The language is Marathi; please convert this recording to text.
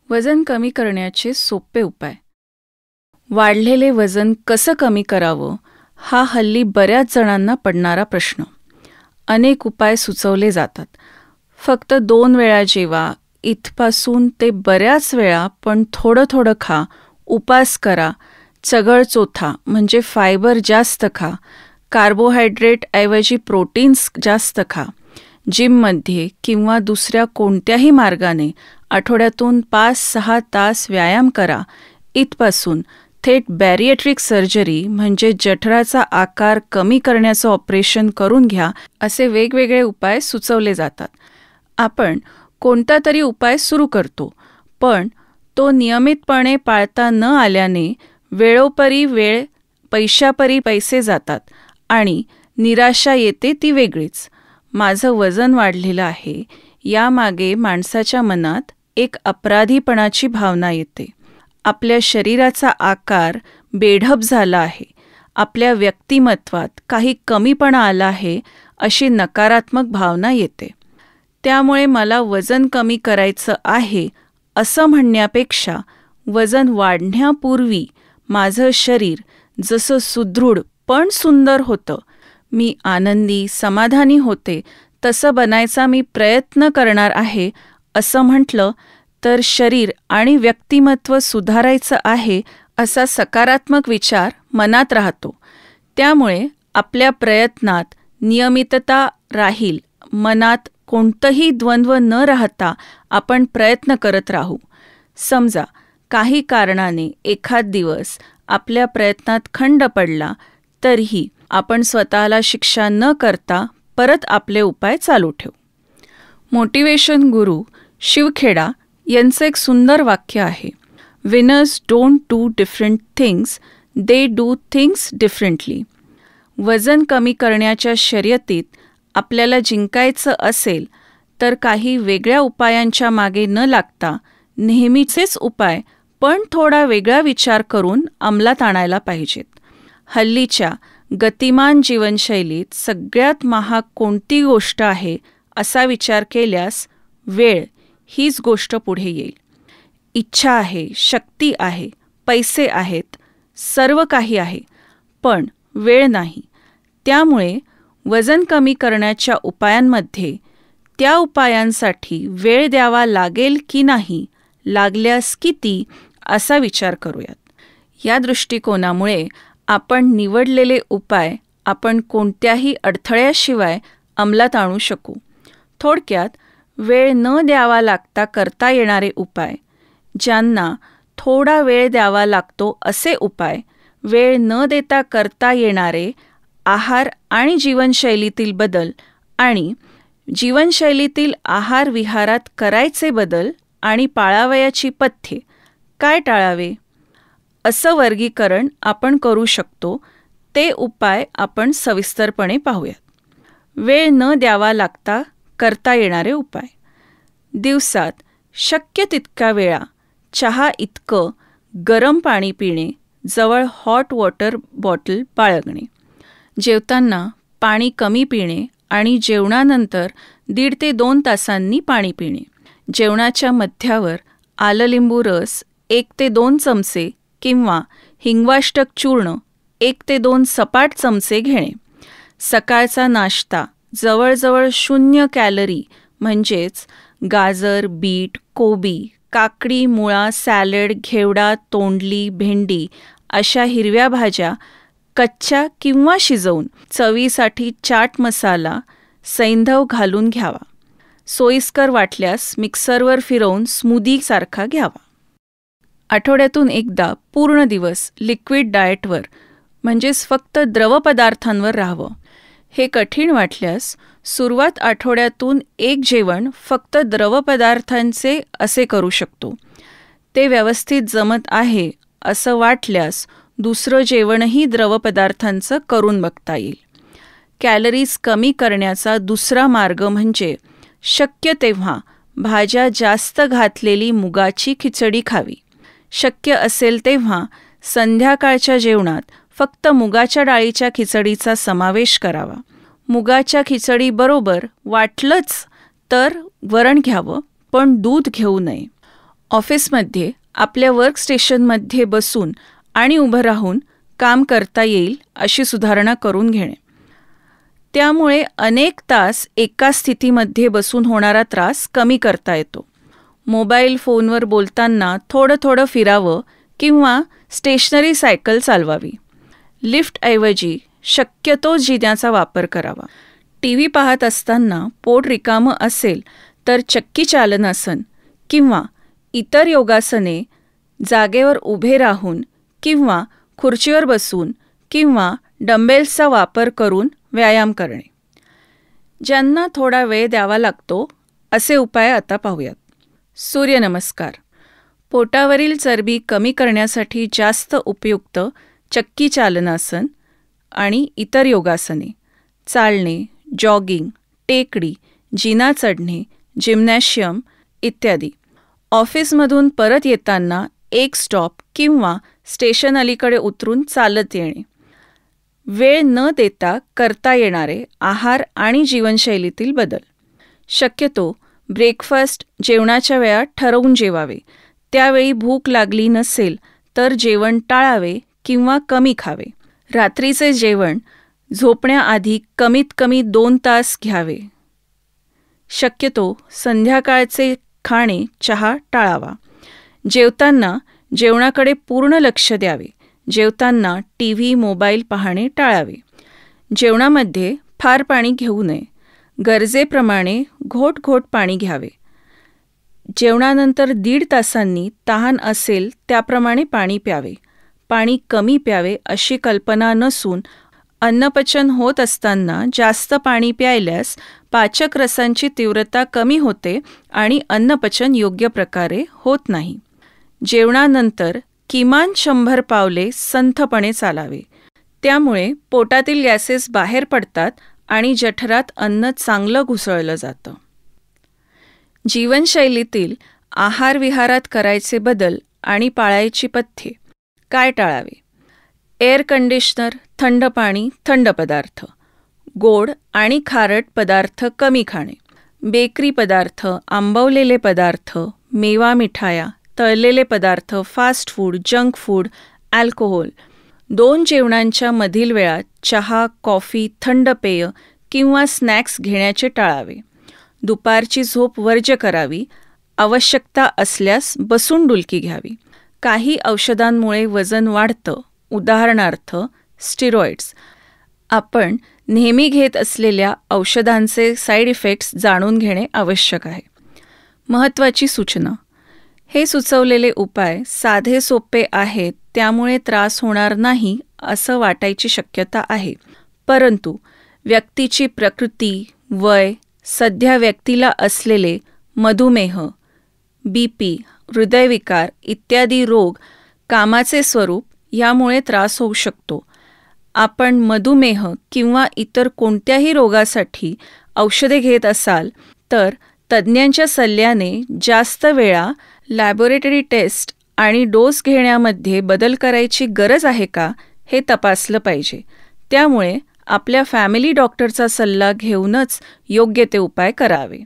वजन कमी करण्याचे सोपे उपाय. वाढलेले वजन कसं कमी करावं हा हल्ली बऱ्याच जणांना पडणारा प्रश्न. अनेक उपाय सुचवले जातात. फक्त 2 वेळा जेवा, इथपासून ते बऱ्याच वेळा पण थोडं थोडं खा, उपास करा, चगळ चोथा म्हणजे फायबर जास्त खा, कार्बोहायड्रेट ऐवजी प्रोटीन्स जास्त खा, जिममध्ये किंवा दुसऱ्या कोणत्याही मार्गाने आठवड्यातून 5-6 तास व्यायाम करा, इथपासून थेट बॅरिएट्रिक सर्जरी म्हणजे जठराचा आकार कमी करण्याचं ऑपरेशन करून घ्या असे वेगवेगळे उपाय सुचवले जातात. आपण कोणता तरी उपाय सुरू करतो, पण तो नियमितपणे पाळता न आल्याने वेळोपरी वेळ, पैशापरी पैसे जातात आणि निराशा येते ती वेगळीच. माझं वजन वाढलेलं आहे यामागे माणसाच्या मनात एक अपराधीपणाची भावना येते. आपल्या शरीराचा आकार बेढप झाला आहे, आपल्या व्यक्तिमत्वात काही कमीपणा आला आहे अशी नकारात्मक भावना येते. त्यामुळे मला वजन कमी करायचं आहे असं म्हणण्यापेक्षा वजन वाढण्यापूर्वी माझं शरीर जसं सुदृढ पण सुंदर होतं, मी आनंदी समाधानी होते तसं बनायचा मी प्रयत्न करणार आहे असं म्हटलं तर शरीर आणि व्यक्तिमत्व सुधारायचं आहे असा सकारात्मक विचार मनात राहतो. त्यामुळे आपल्या प्रयत्नात नियमितता राहील. मनात कोणतंही द्वंद्व न राहता आपण प्रयत्न करत राहू. समजा काही कारणाने एखाद दिवस आपल्या प्रयत्नात खंड पडला तरीही आपण स्वतःला शिक्षा न करता परत आपले उपाय चालू ठेवू. मोटिवेशन गुरु शिवखेडा यांचं एक सुंदर वाक्य आहे, winners don't do different things, they do things differently. वजन कमी करण्याच्या शर्यतीत आपल्याला जिंकायचं असेल तर काही वेगळ्या उपायांच्या मागे न लागता नेहमीचेच उपाय पण थोडा वेगळा विचार करून अंमलात आणायला पाहिजेत. हल्लीच्या गतिमान जीवनशैलीत सगळ्यात महाग कोणती गोष्ट आहे असा विचार केल्यास वेळ हीच गोष्ट पुढे येईल. इच्छा आहे, शक्ती आहे, पैसे आहेत, सर्व काही आहे, पण वेळ नाही. त्यामुळे वजन कमी करण्याच्या उपायांमध्ये त्या उपायांसाठी वेळ द्यावा लागेल की नाही, लागल्यास किती असा विचार करूयात. या दृष्टिकोनामुळे आपण निवडलेले उपाय आपण कोणत्याही अडथळ्याशिवाय अंमलात आणू शकू. थोडक्यात वेळ न द्यावा लागता करता येणारे उपाय, ज्यांना थोडा वेळ द्यावा लागतो असे उपाय, वेळ न देता करता येणारे आहार आणि जीवनशैलीतील बदल आणि जीवनशैलीतील आहार विहारात करायचे बदल आणि पाळावयाची पथ्ये, काय टाळावे असं वर्गीकरण आपण करू शकतो. ते उपाय आपण सविस्तरपणे पाहूयात. वेळ न द्यावा लागता करता येणारे उपाय. दिवसात शक्य तितक्या वेळा चहा इतकं गरम पाणी पिणे, जवळ हॉट वॉटर बॉटल बाळगणे. जेवताना पाणी कमी पिणे आणि जेवणानंतर 1.5 ते 2 तासांनी पाणी पिणे. जेवणाच्या मध्यावर आलं लिंबू रस 1 ते 2 चमचे किंवा हिंगवाष्टक चूर्ण 1 ते 2 सपाट चमचे घेणे. सकाळचा नाश्ता जवळजवळ 0 कॅलरी म्हणजेच गाजर, बीट, कोबी, काकडी, मुळा, सॅलड, घेवडा, तोंडली, भेंडी अशा हिरव्या भाज्या कच्च्या किंवा शिजवून, चवीसाठी चाट मसाला, सैंधव घालून घ्यावा. सोयीस्कर वाटल्यास मिक्सरवर फिरवून स्मूदीसारखा घ्यावा. आठवड्यातून एकदा पूर्ण दिवस लिक्विड डाएटवर म्हणजेच फक्त द्रवपदार्थांवर राहावं. हे कठीण वाटल्यास सुरुवात आठवड्यातून 1 जेवण फक्त द्रवपदार्थांचे असे करू शकतो. ते व्यवस्थित जमत आहे असं वाटल्यास दुसरं जेवणही द्रवपदार्थांचं करून बघता येईल. कॅलरीज कमी करण्याचा दुसरा मार्ग म्हणजे शक्य तेव्हा भाज्या जास्त घातलेली मुगाची खिचडी खावी. शक्य असेल तेव्हा संध्याकाळच्या जेवणात फक्त मुगाच्या डाळीच्या खिचडीचा समावेश करावा. मुगाच्या खिचडीबरोबर वाटलंच तर वरण घ्यावं, पण दूध घेऊ नये. ऑफिसमध्ये आपल्या वर्कस्टेशनमध्ये बसून आणि उभं राहून काम करता येईल अशी सुधारणा करून घेणे. त्यामुळे अनेक तास एका स्थितीमध्ये बसून होणारा त्रास कमी करता येतो. मोबाईल फोनवर बोलताना थोडं थोडं फिरावं किंवा स्टेशनरी सायकल चालवावी. लिफ्टऐवजी शक्यतो जिन्याचा वापर करावा. TV पाहत असताना पोट रिकामं असेल तर चक्की चालनासन किंवा इतर योगासने जागेवर उभे राहून किंवा खुर्चीवर बसून किंवा डंबेल्सचा वापर करून व्यायाम करणे. ज्यांना थोडा वेळ द्यावा लागतो असे उपाय आता पाहूयात. सूर्यनमस्कार. पोटावरील चरबी कमी करण्यासाठी जास्त उपयुक्त चक्की चालनासन आणि इतर योगासने, चालणे, जॉगिंग, टेकडी, जिना चढणे, जिम्नॅशियम इत्यादी. ऑफिसमधून परत येताना एक स्टॉप किंवा स्टेशन अलीकडे उतरून चालत येणे. वेळ न देता करता येणारे आहार आणि जीवनशैलीतील बदल. शक्यतो ब्रेकफास्ट जेवणाच्या वेळा ठरवून जेवावे. त्यावेळी भूक लागली नसेल तर जेवण टाळावे किंवा कमी खावे. रात्रीचे जेवण झोपण्याआधी कमीत कमी 2 तास घ्यावे. शक्यतो संध्याकाळचे खाणे चहा टाळावा. जेवताना जेवणाकडे पूर्ण लक्ष द्यावे. जेवताना TV, मोबाईल पाहणे टाळावे. जेवणामध्ये फार पाणी घेऊ नये. गरजेप्रमाणे घोट घोट पाणी घ्यावे. जेवणानंतर 1.5 तासांनी तहान असेल त्याप्रमाणे पाणी प्यावे. पाणी कमी प्यावे अशी कल्पना नसून अन्नपचन होत असताना जास्त पाणी प्यायल्यास पाचक रसांची तीव्रता कमी होते आणि अन्नपचन योग्य प्रकारे होत नाही. जेवणानंतर किमान 100 पावले संथपणे चालावे. त्यामुळे पोटातील गॅसेस बाहेर पडतात आणि जठरात अन्न चांगलं घुसळलं जातं. जीवनशैलीतील आहारविहारात करायचे बदल आणि पाळायची पथ्ये. काय टाळावे? एअर कंडिशनर, थंड पाणी, थंड पदार्थ, गोड आणि खारट पदार्थ कमी खाणे, बेकरी पदार्थ, आंबवलेले पदार्थ, मेवा मिठाया, तळलेले पदार्थ, fast food, junk food, alcohol. 2 जेवणांच्या मधील वेळात चहा, कॉफी, थंड पेय किंवा स्नॅक्स घेण्याचे टाळावे. दुपारची झोप वर्ज्य करावी. आवश्यकता असल्यास बसून डुलकी घ्यावी. काही औषधांमुळे वजन वाढतं, उदाहरणार्थ स्टिरॉइड्स. आपण नेहमी घेत असलेल्या औषधांचे साईड इफेक्ट्स जाणून घेणे आवश्यक आहे. महत्त्वाची सूचना. हे सुचवलेले उपाय साधे सोपे आहेत, त्यामुळे त्रास होणार नाही असं वाटायची शक्यता आहे. परंतु व्यक्तीची प्रकृती, वय, सध्या व्यक्तीला असलेले मधुमेह, BP, हृदयविकार इत्यादी रोग, कामाचे स्वरूप यामुळे त्रास होऊ शकतो. आपण मधुमेह किंवा इतर कोणत्याही रोगासाठी औषधे घेत असाल तर तज्ज्ञांच्या सल्ल्याने जास्त वेळा लॅबोरेटरी टेस्ट आणि डोस घेण्यामध्ये बदल करायची गरज आहे का हे तपासलं पाहिजे. त्यामुळे आपल्या फॅमिली डॉक्टरचा सल्ला घेऊनच योग्य ते उपाय करावे.